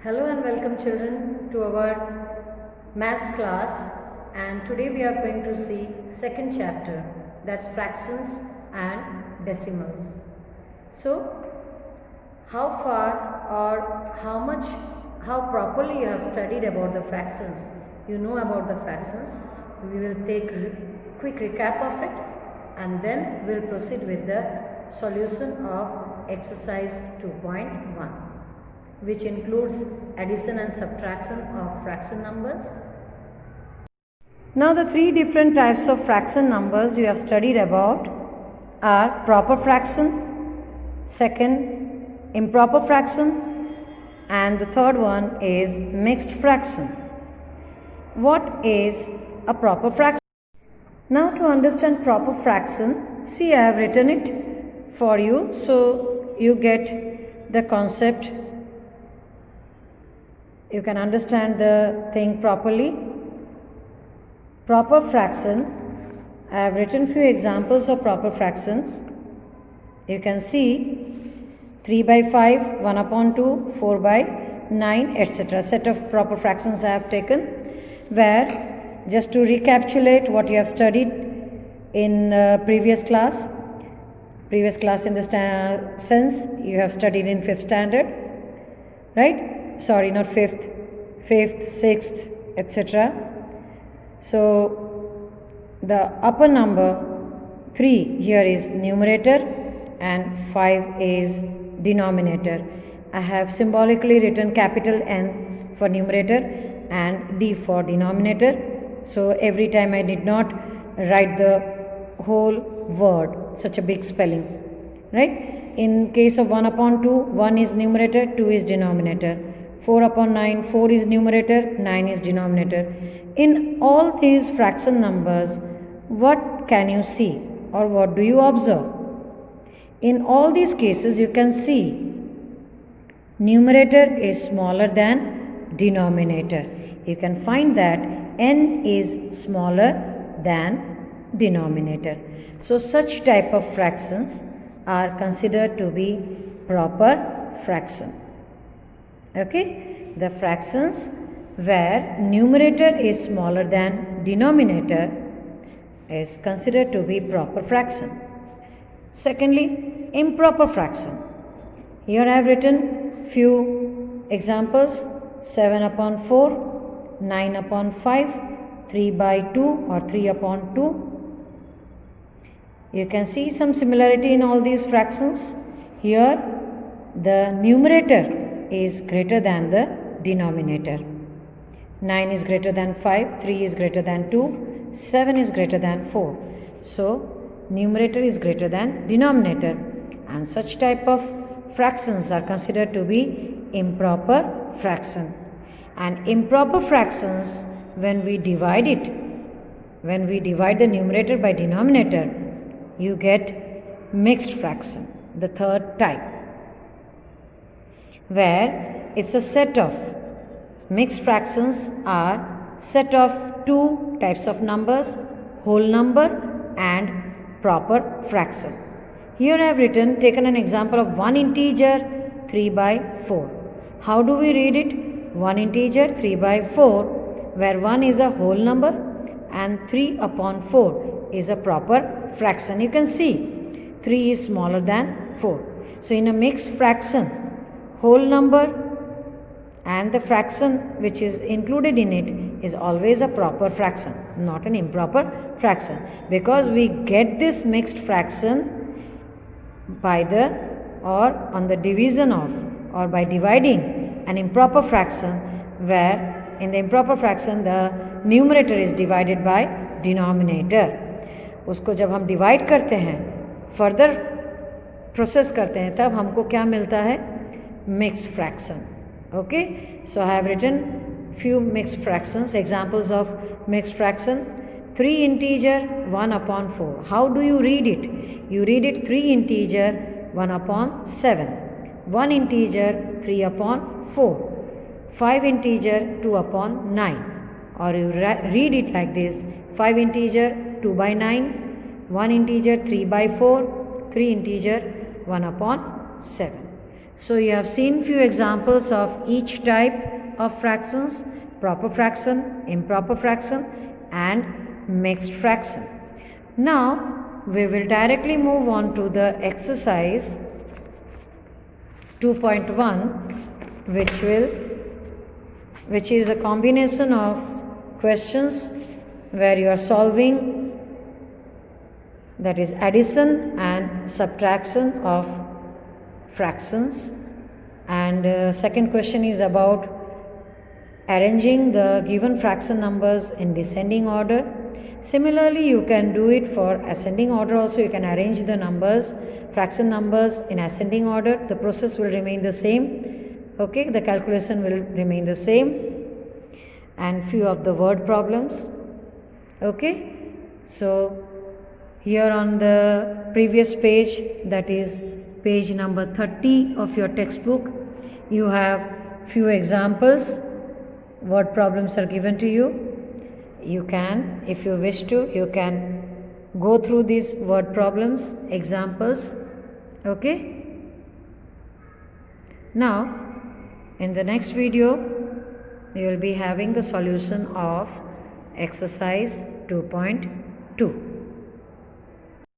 Hello and welcome children to our maths class, and today we are going to see second chapter, that's fractions and decimals. So how far or how properly you have studied about the fractions, you know about the fractions. We will take quick recap of it and then we'll proceed with the solution of exercise 2.1, which includes addition and subtraction of fraction numbers. Now the three different types of fraction numbers you have studied about are proper fraction, second improper fraction, and the third one is mixed fraction. What is a proper fraction? Now to understand proper fraction, see I have written it for you so you get the concept. You can understand the thing properly. Proper fraction, I have written few examples of proper fraction. You can see 3 by 5, 1 upon 2, 4 by 9, etc. Set of proper fractions I have taken, where just to recapitulate what you have studied in previous class in the sense you have studied in 5th standard, right? Sorry, not 5th, 6th, etc. So the upper number 3 here is numerator and 5 is denominator. I have symbolically written capital N for numerator and D for denominator. So every time I did not write the whole word, such a big spelling, right? In case of 1 upon 2, 1 is numerator, 2 is denominator. 4 upon 9, 4 is numerator, 9 is denominator. In all these fraction numbers, what can you see or what do you observe? In all these cases, you can see numerator is smaller than denominator. You can find that n is smaller than denominator. So such type of fractions are considered to be proper fraction. Okay, the fractions where numerator is smaller than denominator is considered to be proper fraction. Secondly, improper fraction. Here I have written few examples: 7 upon 4, 9 upon 5, 3 by 2 or 3 upon 2. You can see some similarity in all these fractions. Here the numerator is greater than the denominator. 9 is greater than 5, 3 is greater than 2, 7 is greater than 4. So numerator is greater than denominator, and such type of fractions are considered to be improper fraction. And improper fractions, when we divide the numerator by denominator, you get mixed fraction, the third type, where it's a set of mixed fractions are set of two types of numbers, whole number and proper fraction. Here I have taken an example of one integer 3 by 4. How do we read it? One integer 3 by 4, where 1 is a whole number and 3 upon 4 is a proper fraction. You can see 3 is smaller than 4. So in a mixed fraction, whole number and the fraction which is included in it is always a proper fraction, not an improper fraction, because we get this mixed fraction by on the division of, or by dividing an improper fraction, where in the improper fraction the numerator is divided by denominator. उसको जब हम divide करते हैं, further process करते हैं, तब हमको क्या मिलता है? Mixed fraction. Okay, so I have written few mixed fractions, examples of mixed fraction. 3 integer 1 upon 4. How do you read it? You read it 3 integer 1 upon 7, 1 integer 3 upon 4, 5 integer 2 upon 9, or you read it like this: 5 integer 2 by 9, 1 integer 3 by 4, 3 integer 1 upon 7. So you have seen few examples of each type of fractions: proper fraction, improper fraction and mixed fraction. Now we will directly move on to the exercise 2.1, which is a combination of questions where you are solving, that is addition and subtraction of fractions. And second question is about arranging the given fraction numbers in descending order. Similarly, you can do it for ascending order also. You can arrange the numbers, fraction numbers in ascending order. The process will remain the same. Okay, the calculation will remain the same. And few of the word problems. Okay, so here on the previous page, that is page number 30 of your textbook, you have few examples. Word problems are given to you. You can, if you wish to, you can go through these word problems, examples. Okay. Now, in the next video, you will be having the solution of exercise 2.2.